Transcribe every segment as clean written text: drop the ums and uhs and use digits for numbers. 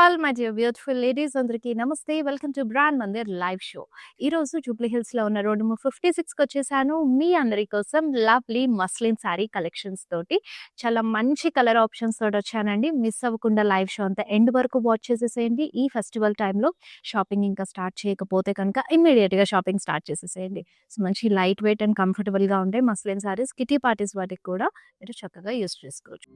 All my dear beautiful ladies అందరికీ నమస్తే. Welcome to brand Mandir live show. ఈరోజు Jubilee hills లో ఉన్న రోడ్ నెంబర్ 56 కి వచ్చేసాను. మీ అందరి కోసం లవ్లీ మస్లిన్ శారీ కలెక్షన్స్ తోటి చాలా మంచి కలర్ ఆప్షన్స్ తోటి వచ్చానండి. మిస్ అవ్వకుండా లైవ్ షో అంతా ఎండ్ వరకు వాచ్ చేసేసేయండి. ఈ ఫెస్టివల్ టైంలో షాపింగ్ ఇంకా స్టార్ట్ చేయకపోతే కనుక ఇమ్మీడియట్ గా షాపింగ్ స్టార్ట్ చేసేసేయండి. సో మంచి లైట్ వెయిట్ అండ్ కంఫర్టబుల్ గా ఉండే మస్లిన్ శారీస్ కిటీ పార్టీస్ వాటికి కూడా మీరు చక్కగా యూస్ చేసుకోవచ్చు.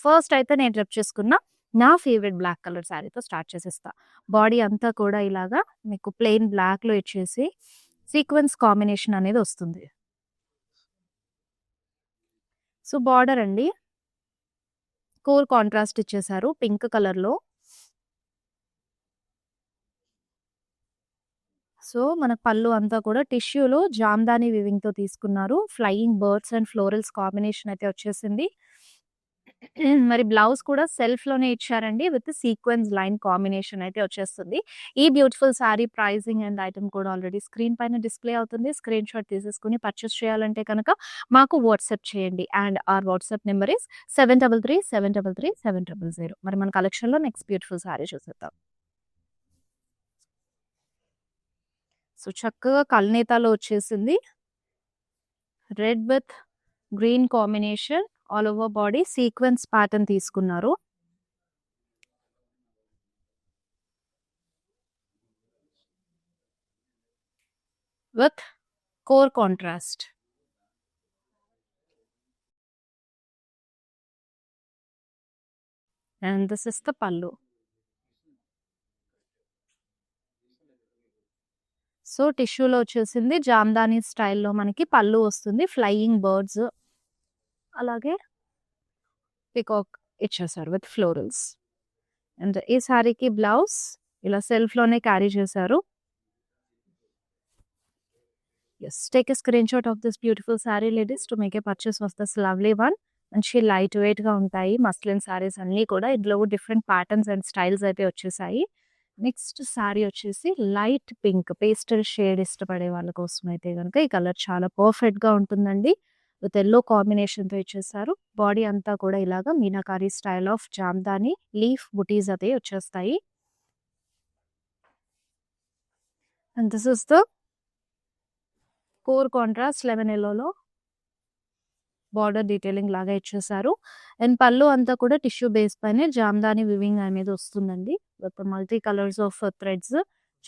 ఫస్ట్ అయితే నేను డ్రెప్ చేసుకున్న నా ఫేవరెట్ బ్లాక్ కలర్ శారీతో స్టార్ట్ చేసేస్తా. బాడీ అంతా కూడా ఇలాగా మీకు ప్లెయిన్ బ్లాక్ లో ఇచ్చేసి సీక్వెన్స్ కాంబినేషన్ అనేది వస్తుంది. సో బార్డర్ అండి కోర్ కాంట్రాస్ట్ ఇచ్చేసారు పింక్ కలర్ లో. సో మనకు పళ్ళు అంతా కూడా టిష్యూలో జామ్దాని వివింగ్ తో తీసుకున్నారు. Flying birds and florals combination అయితే వచ్చేసింది. మరి బ్లౌజ్ కూడా సెల్ఫ్ లోనే ఇచ్చారండి విత్ సీక్వెన్స్ లైన్ కాంబినేషన్ అయితే వచ్చేస్తుంది. ఈ beautiful sari pricing and item కూడా ఆల్రెడీ స్క్రీన్ పైన డిస్ప్లే అవుతుంది. స్క్రీన్ షాట్ తీసేసుకుని పర్చేస్ చేయాలంటే కనుక మాకు వాట్సాప్ చేయండి. And or WhatsApp number is 7337337000. మరి మన కలెక్షన్ లో నెక్స్ట్ బ్యూటిఫుల్ సారీ చూసేద్దాం. సో చక్కగా కల్నేతాలో వచ్చేసింది. Red with green combination all over body sequence pattern తీసుకున్నారు. With core contrast. And this is the pallu. So టిష్యూలో వచ్చేసింది జామ్దాని స్టైల్లో మనకి పళ్ళు వస్తుంది. ఫ్లయింగ్ బర్డ్స్ అలాగే పికాక్ ఇచ్చేసారు విత్ ఫ్లోరల్స్. అండ్ ఈ సారీకి బ్లౌజ్ ఇలా సెల్ఫ్ లోనే క్యారీ చేశారు. Yes, take a screen shot of this beautiful sari ladies to make a purchase of this lovely one. మంచి లైట్ వెయిట్ గా ఉంటాయి మస్లిన్ సారీస్ అన్ని కూడా. ఇందులో డిఫరెంట్ ప్యాటర్న్స్ అండ్ స్టైల్స్ అయితే వచ్చేసాయి. నెక్స్ట్ సారీ వచ్చేసి లైట్ పింక్ పేస్టల్ షేడ్ ఇష్టపడే వాళ్ళ కోసం అయితే కనుక ఈ కలర్ చాలా పర్ఫెక్ట్ గా ఉంటుందండి. విత్ ఎల్లో కాంబినేషన్ తో ఇచ్చేసారు. బాడీ అంతా కూడా ఇలాగా meenakari style of jamdani leaf butis అయితే వచ్చేస్తాయి. And this is the core contrast lemon ఎల్లోలో బార్డర్ డీటెయిలింగ్ లాగా ఇచ్చేసారు. అండ్ పళ్ళు అంతా కూడా టిష్యూ బేస్ పైన జామ్దాని వివింగ్ అనేది వస్తుందండి. With multi colours of threads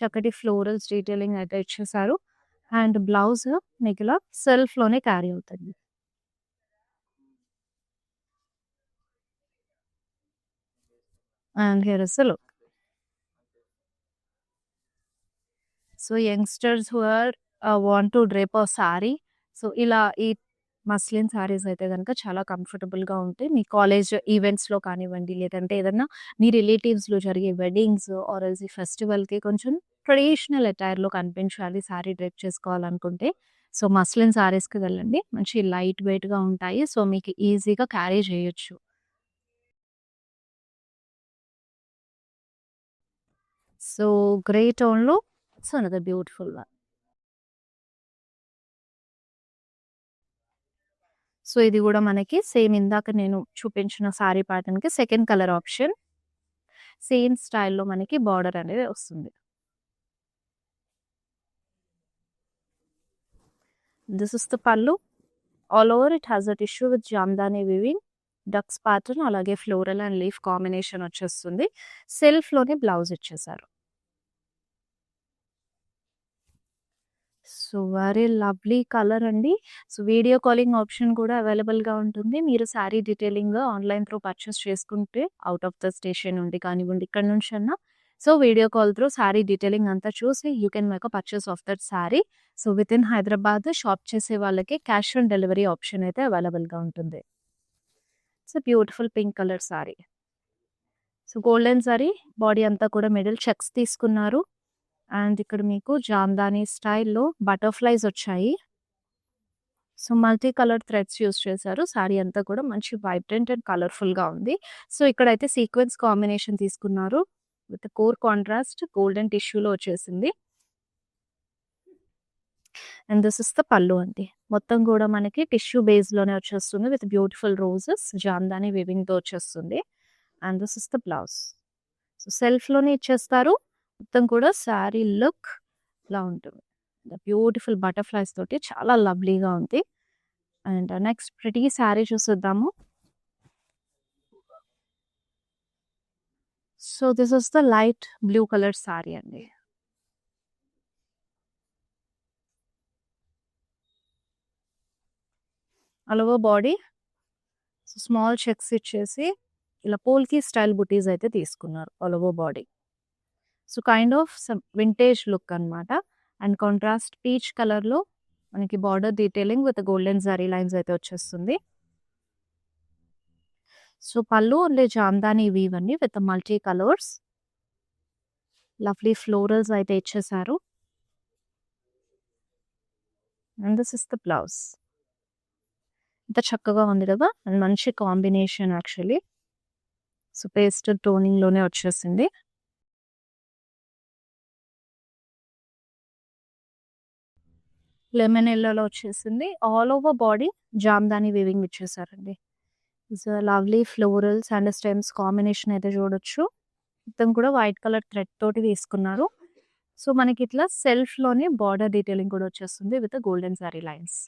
చక్కటి ఫ్లోరల్స్ డీటెయిలింగ్ అయితే ఇచ్చేసారు. అండ్ బ్లౌజ్ మీకు ఇలా సెల్ఫ్ లోనే క్యారీ అవుతుంది. And here is the look. So youngsters who are want to drape a sari, so ఇలా ఈ మస్లిన్ సారీస్ అయితే కనుక చాలా కంఫర్టబుల్ గా ఉంటాయి. మీ కాలేజ్ ఈవెంట్స్ లో కానివ్వండి, లేదంటే ఏదన్నా మీ రిలేటివ్స్ లో జరిగే వెడ్డింగ్స్ ఆర్ ఎల్స్ ఈ ఫెస్టివల్ కి కొంచెం ట్రెడిషనల్ అటైర్ లో కనిపించాలి, సారీ డ్రేప్ చేసుకోవాలనుకుంటే సో మస్లిన్ సారీస్ కి వెళ్ళండి. మంచి లైట్ వెయిట్ గా ఉంటాయి. సో మీకు ఈజీగా క్యారీ చేయొచ్చు. సో గ్రే టోన్ లో so another beautiful one. So ఇది కూడా మనకి సేమ్ ఇందాక నేను చూపించిన సారీ ప్యాటర్న్ కి సెకండ్ కలర్ ఆప్షన్. సేమ్ స్టైల్లో మనకి బార్డర్ అనేది వస్తుంది. దిస్ ఇస్ ద పల్లు. All over it has a tissue with Jamdani weaving ducks pattern అలాగే ఫ్లోరల్ అండ్ లీఫ్ కాంబినేషన్ వచ్చేస్తుంది. సెల్ఫ్ లోనే బ్లౌజ్ ఇచ్చేసారు. సో వెరీ లవ్లీ కలర్ అండి. సో వీడియో కాలింగ్ ఆప్షన్ కూడా అవైలబుల్గా ఉంటుంది. మీరు sari detailing online through purchase చేసుకుంటే అవుట్ ఆఫ్ ద స్టేషన్ నుండి కానివ్వండి, ఇక్కడ నుంచి అన్నా so video call through sari detailing అంతా చూసి you can make a purchase of that sari. So with in Hyderabad shop చేసే వాళ్ళకి క్యాష్ ఆన్ డెలివరీ ఆప్షన్ అయితే అవైలబుల్గా ఉంటుంది. So beautiful pink colour sari. So golden sorry body అంతా కూడా మిడిల్ చెక్స్ తీసుకున్నారు. అండ్ ఇక్కడ మీకు జామ్దాని స్టైల్లో బటర్ఫ్లైస్ వచ్చాయి. So multi colour threads use చేశారు. సారీ అంతా కూడా మంచి వైబ్రెంట్ అండ్ కలర్ఫుల్ గా ఉంది. సో ఇక్కడైతే సీక్వెన్స్ కాంబినేషన్ తీసుకున్నారు విత్ కోర్ కాంట్రాస్ట్ గోల్డెన్ టిష్యూలో వచ్చేసింది. అండ్ దిస్ ఇస్ ద పళ్ళు అండి. మొత్తం కూడా మనకి టిష్యూ బేస్‌లోనే వచ్చేస్తుంది విత్ బ్యూటిఫుల్ రోజెస్ జామ్దాని వీవింగ్‌తో వచ్చేస్తుంది. And this is the blouse. So, సెల్ఫ్‌లోనే ఇచ్చేస్తారు. మొత్తం కూడా శారీ లుక్ ఇలా ఉంటుంది. బ్యూటిఫుల్ బటర్‌ఫ్లైస్ తోటి చాలా లవ్లీగా ఉంది. అండ్ నెక్స్ట్ ప్రిటీ శారీ చూసేద్దాము. So, this is the light blue colour sari అండి. All over body small checks ఇచ్చేసి ఇలా పోల్కి స్టైల్ బుటీస్ అయితే తీసుకున్నారు all over body. So, kind of some vintage look అనమాట. అండ్ కాంట్రాస్ట్ పీచ్ కలర్‌లో మనకి border detailing with golden zari lines అయితే వచ్చేస్తుంది. So, pallu only jamdani weave అండి with multi colours. Lovely florals అయితే ఇచ్చేసారు. And this is the blouse. ఎంత చక్కగా ఉంది కదా! అండ్ మంచి కాంబినేషన్ యాక్చువల్లీ. సో, పేస్టల్ టోనింగ్‌లోనే వచ్చేసింది. లెమన్ యెల్లోలో వచ్చేసింది. All over body jamdani weaving ఇచ్చేసారండి. So, lovely florals and stems combination అయితే చూడొచ్చు. మొత్తం కూడా వైట్ కలర్ థ్రెడ్ తోటి తీసుకున్నారు. సో, మనకి ఇట్లా సెల్ఫ్‌లోనే బార్డర్ డీటెయిలింగ్ కూడా వచ్చేస్తుంది with golden zari lines.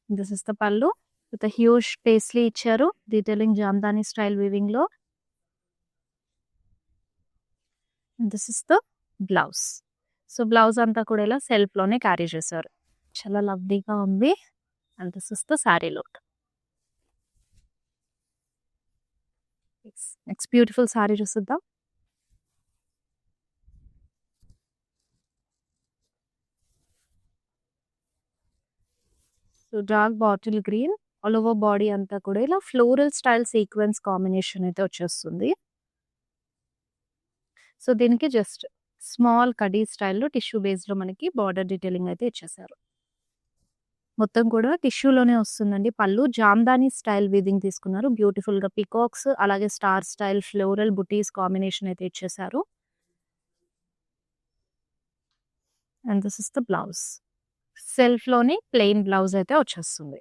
This is the pallu with huge paisley ఇచ్చారు. డీటెయిలింగ్ జామ్దాని స్టైల్ వీవింగ్‌లో. This is the blouse. So, blouse అంతా కూడా ఇలా సెల్ఫ్‌లోనే క్యారీ చేశారు. చాలా లవ్లీగా ఉంది. And this is the sari look. Next beautiful sari చూసేద్దాం. So, dark bottle green all over body అంతా కూడా ఇలా ఫ్లోరల్ స్టైల్ సీక్వెన్స్ కాంబినేషన్ అయితే వచ్చేస్తుంది. సో, దీనికి జస్ట్ స్మాల్ కడీ స్టైల్‌లో టిష్యూ బేస్‌లో మనకి బార్డర్ డీటెయిలింగ్ అయితే ఇచ్చేసారు. మొత్తం కూడా టిష్యూలోనే వస్తుందండి పళ్ళు. జామ్దాని స్టైల్ వీవింగ్ తీసుకున్నారు. బ్యూటిఫుల్‌గా పీకాక్స్ అలాగే star style floral butis combination అయితే ఇచ్చేసారు. And this is the blouse. సెల్ఫ్‌లోనే ప్లెయిన్ బ్లౌజ్ అయితే వచ్చేస్తుంది.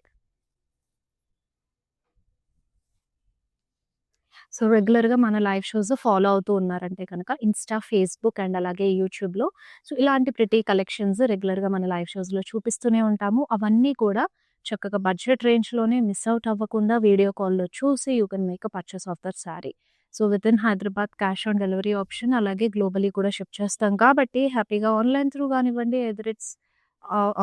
సో, రెగ్యులర్‌గా మన లైవ్ షోస్ ఫాలో అవుతూ ఉన్నారంటే గనక ఇన్‌స్టా, ఫేస్‌బుక్ అండ్ అలాగే యూట్యూబ్‌లో సో, ఇలాంటి ప్రిటీ కలెక్షన్స్ రెగ్యులర్‌గా మన లైవ్ షోస్‌లో చూపిస్తూనే ఉంటాము. అవన్నీ కూడా చక్కగా బడ్జెట్ రేంజ్‌లోనే మిస్ అవుట్ అవ్వకుండా వీడియో కాల్‌లో చూసి you can make a purchase of that sorry. So, within Hyderabad cash on delivery option అలాగే గ్లోబల్లీ కూడా షిప్ చేస్తాం కాబట్టి హ్యాపీగా ఆన్‌లైన్ త్రూ కానివ్వండి ఎదర్ ఇట్స్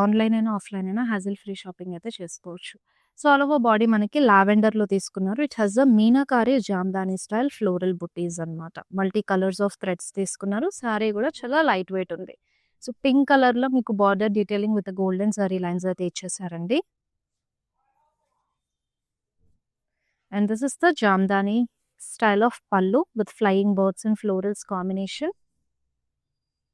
ఆన్‌లైన్ అయినా, ఆఫ్‌లైన్ అయినా హాజిల్ ఫ్రీ షాపింగ్ అయితే చేసుకోవచ్చు. సో, ఆల్ ఓవర్ బాడీ మనకి లావెండర్‌లో తీసుకున్నారు. It has a meenakari Jamdani style floral బుటీస్ అన్నమాట. మల్టీ కలర్స్ ఆఫ్ థ్రెడ్స్ తీసుకున్నారు. సారీ కూడా చాలా లైట్ వెయిట్ ఉంది. సో, పింక్ కలర్‌లో మీకు border detailing with golden zari lines అయితే ఇచ్చేసారండి. And this is the jamdani style of pallu with flying birds and florals combination.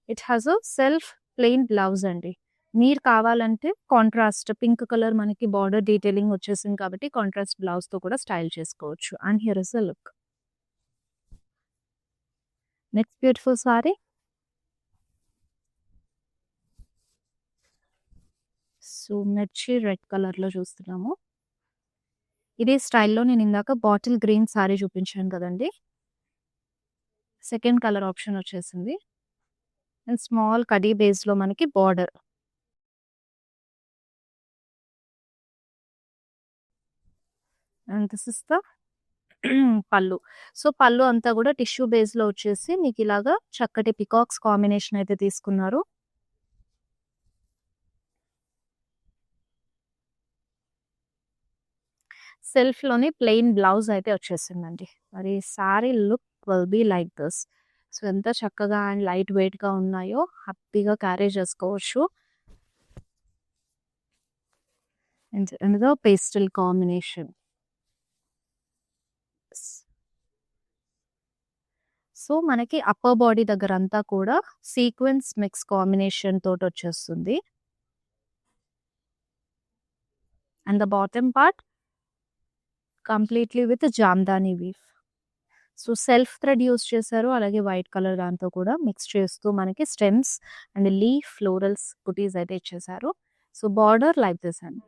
It has a self plain blouse అండి. మీరు కావాలంటే కాంట్రాస్ట్ పింక్ కలర్ మనకి బార్డర్ డీటెయిలింగ్ వచ్చేసింది కాబట్టి కాంట్రాస్ట్ బ్లౌజ్‌తో కూడా స్టైల్ చేసుకోవచ్చు. And here is the look. Next beautiful sari. So, mirchi red కలర్‌లో చూస్తున్నాము. ఇదే స్టైల్‌లో నేను ఇందాక బాటిల్ గ్రీన్ సారీ చూపించాను కదండీ! సెకండ్ కలర్ ఆప్షన్ వచ్చేసింది. అండ్ స్మాల్ కడీ బేస్‌లో మనకి border. And this is the పళ్ళు. సో, పళ్ళు అంతా కూడా టిష్యూ బేస్‌లో వచ్చేసి మీకు ఇలాగా చక్కటి పీకాక్స్ కాంబినేషన్ అయితే తీసుకున్నారు. సెల్ఫ్‌లోనే ప్లెయిన్ బ్లౌజ్ అయితే వచ్చేసిందండి. మరి sari look will be like this. So, ఎంత చక్కగా అండ్ లైట్ వెయిట్‌గా ఉన్నాయో హ్యాపీగా క్యారీ చేసుకోవచ్చు. And another pastel combination. So, మనకి అప్పర్ బాడీ దగ్గరంతా కూడా సీక్వెన్స్ మిక్స్ కాంబినేషన్ తోటొచ్చేస్తుంది. And the bottom part completely with jamdani weave. So, self thread use చేశారు. అలాగే వైట్ కలర్ దాంతో కూడా మిక్స్ చేస్తూ మనకి stems and leaf florals butis అయితే ఇచ్చేశారు. సో, బార్డర్ లైక్ దిస్ అండి.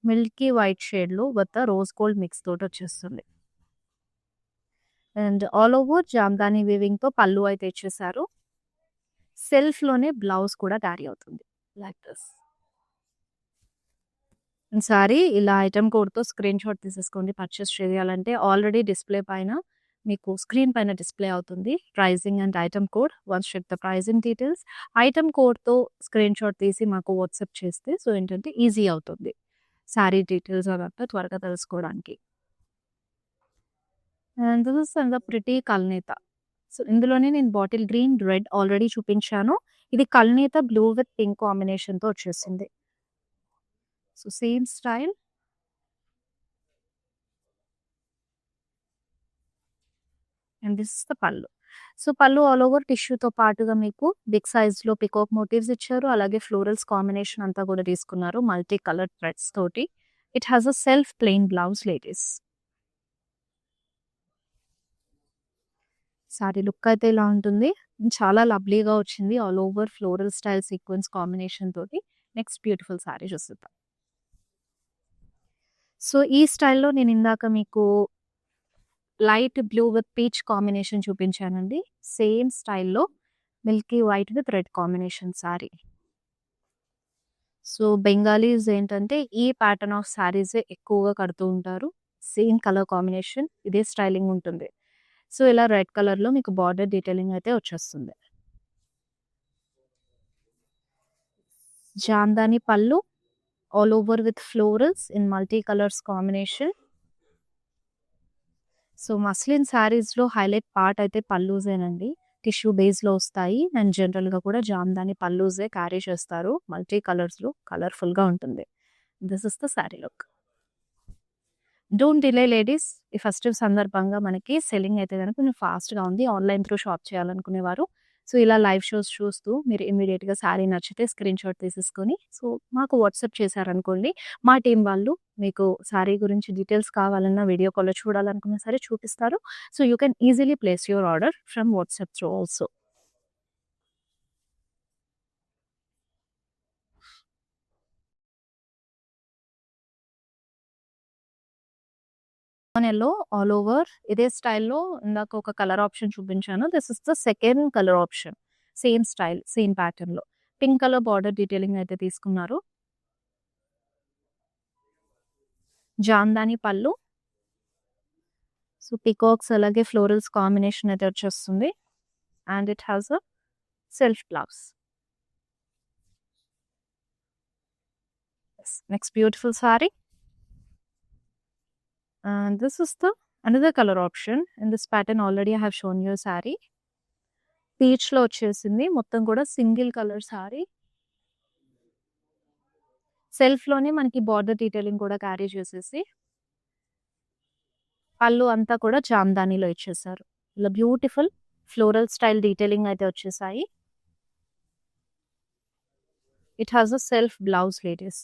మిల్కీ వైట్ షేడ్‌లో విత్ రోజ్ గోల్డ్ మిక్స్ తోటొచ్చేస్తుంది. అండ్ ఆల్ ఓవర్ జామ్దాని వీవింగ్‌తో పళ్ళు అయితే ఇచ్చేశారు. సెల్ఫ్‌లోనే బ్లౌజ్ కూడా క్యారీ అవుతుంది. Like this. సారీ ఇలా ఐటెమ్ కోడ్‌తో స్క్రీన్‌షాట్ తీసేసుకోండి పర్చేస్ చేయాలంటే. ఆల్రెడీ డిస్‌ప్లే పైన మీకు స్క్రీన్ పైన డిస్‌ప్లే అవుతుంది. Pricing and item code. Once check the pricing details. Item కోడ్‌తో స్క్రీన్‌షాట్ తీసి మాకు వాట్సాప్ చేస్తే సో ఏంటంటే ఈజీ అవుతుంది. సారీ డీటెయిల్స్ అదంతా త్వరగా తెలుసుకోవడానికి. And this is another pretty కల్నేత. సో, ఇందులోనే నేను బాటిల్ గ్రీన్, రెడ్ ఆల్రెడీ చూపించాను. ఇది కల్నేత బ్లూ విత్ పింక్ కాంబినేషన్‌తో వచ్చేసింది. So, same style. And this is the పళ్ళు. సో, పళ్ళు ఆల్ ఓవర్ టిష్యూతో పాటుగా మీకు బిగ్ సైజ్‌లో పికాక్ మోటివ్స్ ఇచ్చారు. అలాగే ఫ్లోరల్స్ కాంబినేషన్ అంతా కూడా తీసుకున్నారు. మల్టీ కలర్ థ్రెడ్స్ తోటి. It has a self plain blouse ladies. Sari look అయితే ఇలా ఉంటుంది. చాలా లవ్లీగా వచ్చింది. All over floral style sequence combination తోటి. నెక్స్ట్ బ్యూటిఫుల్ సారీ చూసేద్దాం. సో, ఈ స్టైల్‌లో నేను ఇందాక మీకు light blue with peach combination చూపించానండి. సేమ్ స్టైల్‌లో milky white with red combination sari. So, Bengalis ఏంటంటే ఈ ప్యాటర్న్ ఆఫ్ సారీసే ఎక్కువగా కడుతూ ఉంటారు. సేమ్ కలర్ కాంబినేషన్ ఇదే స్టైలింగ్ ఉంటుంది. సో, ఇలా రెడ్ కలర్‌లో మీకు బార్డర్ డీటెయిలింగ్ అయితే వచ్చేస్తుంది. Jamdani pallu all over with florals in multi colours combination. So, muslin శారీస్‌లో హైలైట్ పార్ట్ అయితే పల్లూసేనండి. టిష్యూ బేస్‌లో వస్తాయి. అండ్ జనరల్‌గా కూడా జామ్దాని పల్లూసే క్యారీ చేస్తారు. మల్టీ కలర్స్‌లో కలర్‌ఫుల్‌గా ఉంటుంది. This is the sari look. Don't delay ladies. ఈ ఫెస్టివ్ సందర్భంగా మనకి సెల్లింగ్ అయితే గనుక కొంచెం ఫాస్ట్‌గా ఉంది. ఆన్‌లైన్ త్రూ షాప్ చేయాలనుకునేవారు. సో, ఇలా లైవ్ షోస్ చూస్తూ మీరు ఇమ్మీడియేట్‌గా సారీ నచ్చితే స్క్రీన్‌షాట్ తీసేసుకొని సో, మాకు వాట్సాప్ చేశారనుకోండి. మా టీమ్ వాళ్ళు మీకు సారీ గురించి డీటెయిల్స్ కావాలన్నా, వీడియో కాల్‌లో చూడాలనుకున్నా సరే చూపిస్తారు. So, you can easily place your order from WhatsApp through also. Yellow all over ఇదే స్టైల్‌లో ఇందాక ఒక కలర్ ఆప్షన్ చూపించాను. This is the second colour option. Same style, same ప్యాటర్న్‌లో. పింక్ కలర్ బార్డర్ డీటెయిలింగ్ అయితే తీసుకున్నారు. జామ్దాని పళ్ళు. సో, పీకాక్స్ అలాగే ఫ్లోరల్స్ కాంబినేషన్ అయితే వచ్చేస్తుంది. And it has a self blouse. Next beautiful sorry. And this is the another color option. In this pattern already I have shown you a saree. పీచ్‌లో వచ్చేసింది. మొత్తం కూడా single colour sorry. సెల్ఫ్‌లోనే మనకి border detailing కూడా carry చేసేసి పళ్ళు అంతా కూడా జామ్దానిలో ఇచ్చేసారు. ఇలా బ్యూటిఫుల్ ఫ్లోరల్ స్టైల్ డీటెయిలింగ్ అయితే వచ్చేసాయి. It has a self blouse ladies.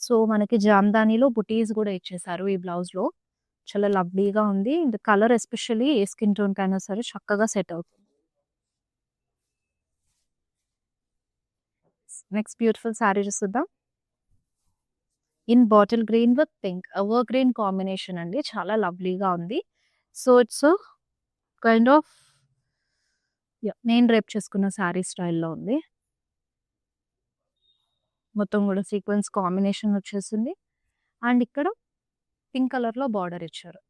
So, మనకి జామ్దానిలో బుటీస్ కూడా ఇచ్చేసారు ఈ బ్లౌజ్‌లో. చాలా లవ్లీగా ఉంది. అండ్ కలర్ ఎస్పెషల్లీ ఏ స్కిన్ టోన్‌కైనా సరే చక్కగా సెట్ అవుతుంది. నెక్స్ట్ బ్యూటిఫుల్ సారీ చూద్దాం. In bottle green with pink evergreen combination అండి. చాలా లవ్లీగా ఉంది. సో, ఇట్స్ కైండ్ ఆఫ్ నేను రేప్ చేసుకున్న సారీ స్టైల్‌లో ఉంది. మొత్తం కూడా సీక్వెన్స్ కాంబినేషన్ వచ్చేసింది. అండ్ ఇక్కడ పింక్ కలర్‌లో బార్డర్ ఇచ్చారు.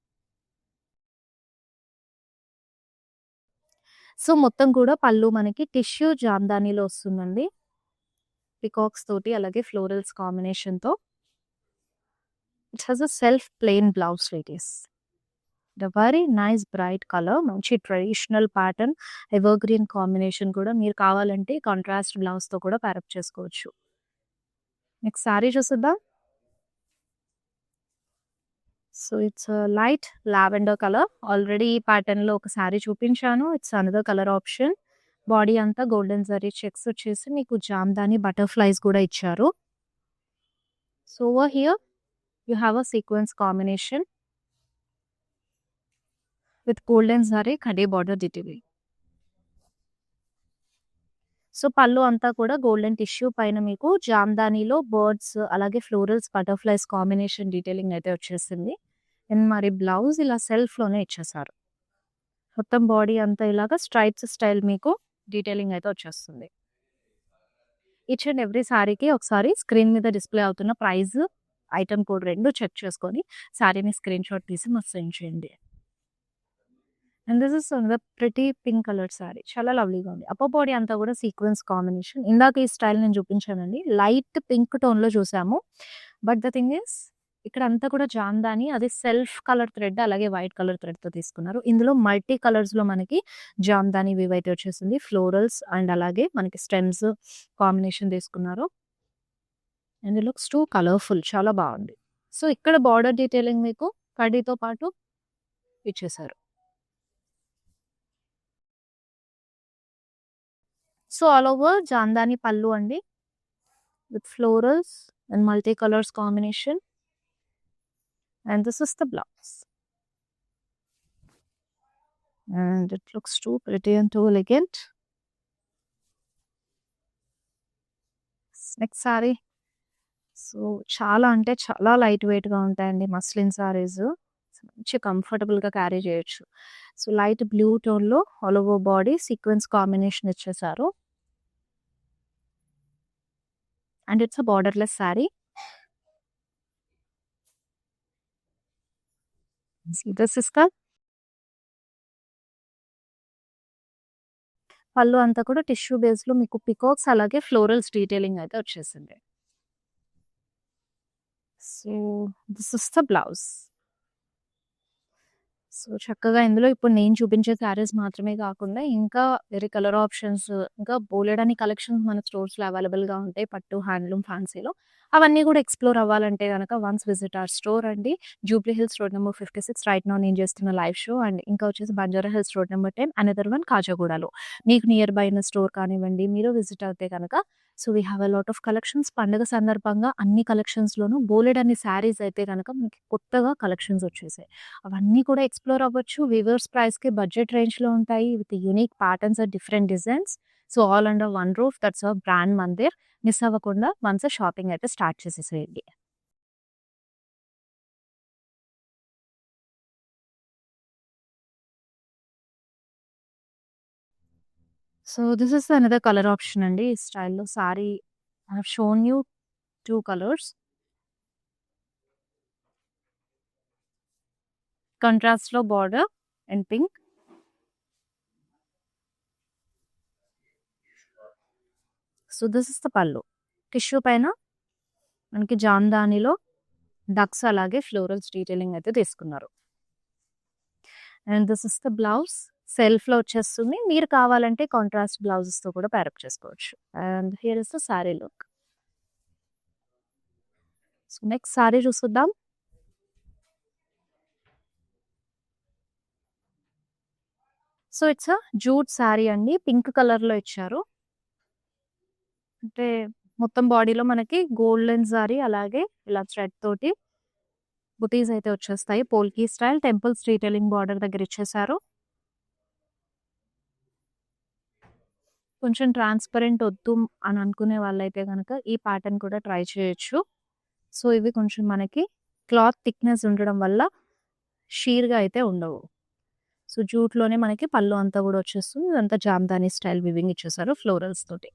సో, మొత్తం కూడా పళ్ళు మనకి టిష్యూ జామ్దానిలో వస్తుందండి. పికాక్స్ తోటి అలాగే ఫ్లోరల్స్ కాంబినేషన్‌తో. It has a self plain blouse ladies. The very nice bright colour. మంచి traditional pattern evergreen combination కూడా మీరు కావాలంటే కాంట్రాస్ట్ బ్లౌజ్‌తో కూడా ప్యారప్ చేసుకోవచ్చు. నెక్స్ట్ సారీ చూసేద్దాం. So, it's light lavender colour. Already ఈ ప్యాటర్న్‌లో ఒక సారీ చూపించాను. It's another colour option. Body అంతా గోల్డెన్ జరీ చెక్స్ వచ్చేసి మీకు జామ్దాని బటర్‌ఫ్లైస్ కూడా ఇచ్చారు. So, over here you have a sequence combination with golden zari khadi border detailing. So, పళ్ళు అంతా కూడా గోల్డెన్ టిష్యూ పైన మీకు జామ్దానిలో బర్డ్స్, అలాగే ఫ్లోరల్స్, బటర్‌ఫ్లైస్ కాంబినేషన్ డీటెయిలింగ్ అయితే వచ్చేసింది. అండ్ మరి బ్లౌజ్ ఇలా సెల్ఫ్‌లోనే ఇచ్చేసారు. మొత్తం బాడీ అంతా ఇలాగా స్ట్రైప్స్ స్టైల్ మీకు డీటెయిలింగ్ అయితే వచ్చేస్తుంది. ఈచ్ అండ్ ఎవ్రీ సారీకి ఒకసారి స్క్రీన్ మీద డిస్‌ప్లే అవుతున్న ప్రైస్, ఐటెమ్ కోడ్ 2 చెక్ చేసుకొని సారీని స్క్రీన్‌షాట్ తీసి మాకు సెండ్ చేయండి. And this is another pretty pink colour sorry. చాలా లవ్లీగా ఉంది. అప్పర్ బాడీ అంతా కూడా సీక్వెన్స్ కాంబినేషన్. ఇందాక ఈ స్టైల్ నేను చూపించానండి. లైట్ పింక్ టోన్‌లో చూసాము. బట్ ద థింగ్ ఈస్ ఇక్కడ అంతా కూడా జామ్దాని అది సెల్ఫ్ కలర్ థ్రెడ్ అలాగే వైట్ కలర్ థ్రెడ్‌తో తీసుకున్నారు. ఇందులో మల్టీ కలర్స్‌లో మనకి జామ్దాని వీవ్ అయితే వచ్చేసింది. ఫ్లోరల్స్ అండ్ అలాగే మనకి స్టెమ్స్ కాంబినేషన్ తీసుకున్నారు. And it looks two colourful చాలా బావుంది. సో, ఇక్కడ బార్డర్ డీటెయిలింగ్ మీకు కడ్డీతో పాటు ఇచ్చేసారు. సో, ఆల్ ఓవర్ జాందాని పల్లు అండి. With florals and multi colours combination. And this is the blouse. And it looks two pretty and two elegant. Next sorry. So, చాలా అంటే చాలా లైట్ వెయిట్‌గా ఉంటాయండి మస్లిన్ సారీస్. మంచి కంఫర్టబుల్‌గా క్యారీ చేయొచ్చు. సో, లైట్ బ్లూ టోన్‌లో all over body sequence combination ఇచ్చేసారు. And it's a borderless sari. See this is the pallu అంతా కూడా టిష్యూ బేస్‌లో మీకు పికాక్స్ అలాగే ఫ్లోరల్స్ డీటెయిలింగ్ అయితే వచ్చేసింది. So, this is the blouse. So, చక్కగా ఇందులో ఇప్పుడు నేను చూపించే శారీస్ మాత్రమే కాకుండా ఇంకా వేరే కలర్ ఆప్షన్స్ ఇంకా బోలెడన్ని కలెక్షన్స్ మన స్టోర్స్‌లో అవైలబుల్‌గా ఉంటాయి. పట్టు, హ్యాండ్లూమ్, ఫ్యాన్సీలో. అవన్నీ కూడా ఎక్స్‌ప్లోర్ అవ్వాలంటే గనక వన్స్ విజిట్ అవర్ స్టోర్ అండి. Jubilee Hills road number 56 right now నేను చేస్తున్న లైవ్ షో అండ్ ఇంకా వచ్చేసి Banjara Hills road number 10 another one కాజాగూడలో. మీకు నియర్ బై ఉన్న స్టోర్ కానివ్వండి, మీరు విజిట్ అవుతే గనక so, we have a lot of collections. పండుగ సందర్భంగా అన్ని కలెక్షన్స్‌లోనూ బోలెడన్ని శారీస్ అయితే గనక మనకి కొత్తగా కలెక్షన్స్ వచ్చేసాయి. అవన్నీ కూడా ఎక్స్‌ప్లోర్ అవ్వచ్చు. వీవర్స్ ప్రైస్‌కి బడ్జెట్ రేంజ్‌లో ఉంటాయి. With unique patterns and different designs. So, all under one roof that's our brand Mandir. Miss అవ్వకుండా వన్స్ షాపింగ్ అయితే స్టార్ట్ చేసేసేయండి. So, this is another colour option అండి. ఈ స్టైల్‌లో sari I have shown you 2 colours. కాంట్రాస్ట్‌లో border and pink. So, this is the pallu. Tissue పైన మనకి జామ్దానిలో డక్స్ అలాగే ఫ్లోరల్స్ డీటెయిలింగ్ అయితే తీసుకున్నారు. And this is the blouse. సెల్ఫ్‌లో వచ్చేస్తుంది. మీరు కావాలంటే కాంట్రాస్ట్ బ్లౌజెస్‌తో కూడా పేరప్ చేసుకోవచ్చు. And here is the sari look. So, next sari చూసుద్దాం. So, it's a jute sari అండి. పింక్ కలర్‌లో ఇచ్చారు. అంటే మొత్తం బాడీలో మనకి గోల్డెన్ సారీ అలాగే ఇలా థ్రెడ్ తోటి బుటీస్ అయితే వచ్చేస్తాయి. పోల్కి స్టైల్ టెంపుల్స్ డీటెయిలింగ్ బార్డర్ దగ్గర ఇచ్చేసారు. కొంచెం ట్రాన్స్‌పరెంట్ వద్దు అని అనుకునే వాళ్ళైతే గనక ఈ ప్యాటర్న్ కూడా ట్రై చేయొచ్చు. సో, ఇవి కొంచెం మనకి క్లాత్ థిక్‌నెస్ ఉండడం వల్ల షీర్‌గా అయితే ఉండవు. సో, జూట్‌లోనే మనకి పళ్ళు అంతా కూడా వచ్చేస్తుంది. ఇదంతా జామ్దాని స్టైల్ వీవింగ్ ఇచ్చేసారు ఫ్లోరల్స్ తోటి.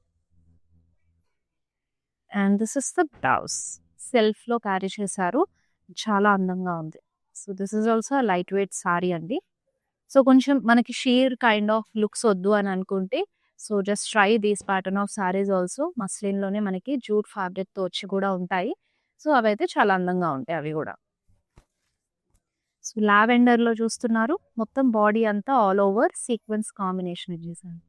And this is the blouse. సెల్ఫ్‌లో క్యారీ చేశారు. చాలా అందంగా ఉంది. So, this is also light weight sari అండి. సో, కొంచెం మనకి షీర్ కైండ్ ఆఫ్ లుక్స్ వద్దు అని అనుకుంటే so, just try these pattern of saris also. మస్లిన్‌లోనే మనకి జూట్ ఫ్యాబ్రిక్‌తో వచ్చి కూడా ఉంటాయి. సో, అవైతే చాలా అందంగా ఉంటాయి అవి గూడా. సో, లావెండర్‌లో చూస్తున్నారు. మొత్తం బాడీ అంతా ఆల్ ఓవర్ సీక్వెన్స్ కాంబినేషన్ ఇచ్చేసారు.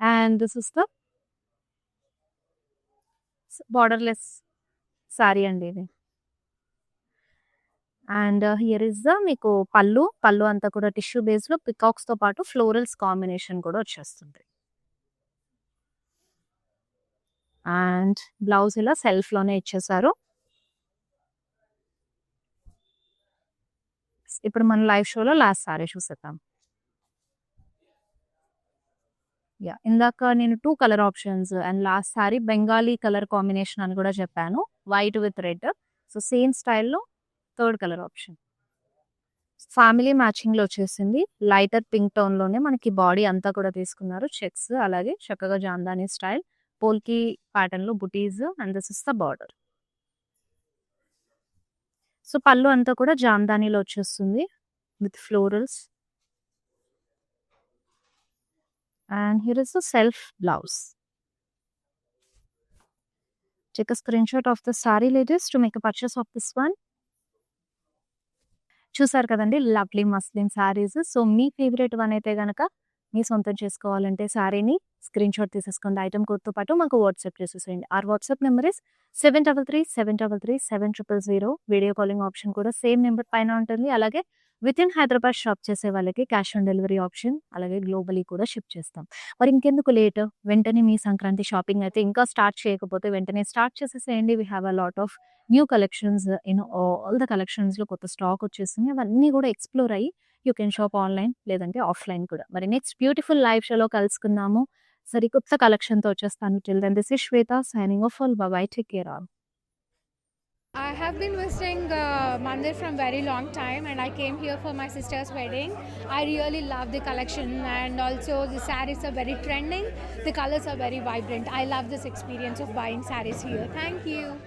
And this is the borderless sorry అండి ఇది. అండ్ హియర్ ఇస్ ద మీకు పళ్ళు అంతా కూడా టిష్యూ బేస్‌లో పికాక్స్‌తో పాటు ఫ్లోరల్స్ కాంబినేషన్ కూడా వచ్చేస్తుంది. అండ్ బ్లౌజ్ ఇలా సెల్ఫ్‌లోనే ఇచ్చేసారు. ఇప్పుడు మన లైవ్ షోలో లాస్ట్ సారీ చూసేద్దాం. ఇందాక నేను 2 colour options and last sorry Bengali colour combination అని కూడా చెప్పాను. White with red. So same స్టైల్‌లో థర్డ్ కలర్ ఆప్షన్. ఫ్యామిలీ మ్యాచింగ్‌లో వచ్చేసింది. లైటర్ పింక్ టోన్‌లోనే మనకి బాడీ అంతా కూడా తీసుకున్నారు. చెక్స్ అలాగే చక్కగా జాందాని స్టైల్. పోల్కి ప్యాటర్న్‌లో బుటీస్ and this is the border. So పళ్ళు అంతా కూడా జాందానిలో వచ్చేస్తుంది with florals. And here is the self blouse. Take a screenshot of the saree, ladies, to make a purchase of this one. చూసారు కదండి లవ్లీ మస్లిన్ సారీస్. సో మీ favourite one అయితే గనక మీ సొంతం చేసుకోవాలంటే సారీని స్క్రీన్‌షాట్ తీసేసుకోండి. ఐటెమ్ కోడ్‌తో పాటు మాకు వాట్సాప్ చేసేసేయండి. Are WhatsApp number is 7337337000. Video calling option కూడా సేమ్ నెంబర్ పైన ఉంటుంది. అలాగే వితిన్ హైదరాబాద్ షాప్ చేసే వాళ్ళకి క్యాష్ ఆన్ డెలివరీ ఆప్షన్, అలాగే గ్లోబలీ కూడా షిప్ చేస్తాం. మరి ఇంకెందుకు లేట్, వెంటనే మీ సంక్రాంతి షాపింగ్ అయితే ఇంకా స్టార్ట్ చేయకపోతే వెంటనే స్టార్ట్ చేసేసేయండి. We have a lot of new collections in all the కలెక్షన్స్‌లో కొత్త స్టాక్ వచ్చేసింది. అవన్నీ కూడా ఎక్స్‌ప్లోర్ అయ్యి యూ కెన్ షాప్ ఆన్‌లైన్ లేదంటే ఆఫ్‌లైన్ కూడా. మరి నెక్స్ట్ బ్యూటిఫుల్ లైవ్ షోలో కలుసుకుందాము. సరికొత్త కలెక్షన్‌తో వచ్చేస్తాను. Till then this is Shweta signing off. All bye bye. Take care all. I have been visiting Mandir from very long time, and I came here for my sister's wedding. I really love the collection, and also the sarees are very trending. The colors are very vibrant. I love this experience of buying sarees here. Thank you.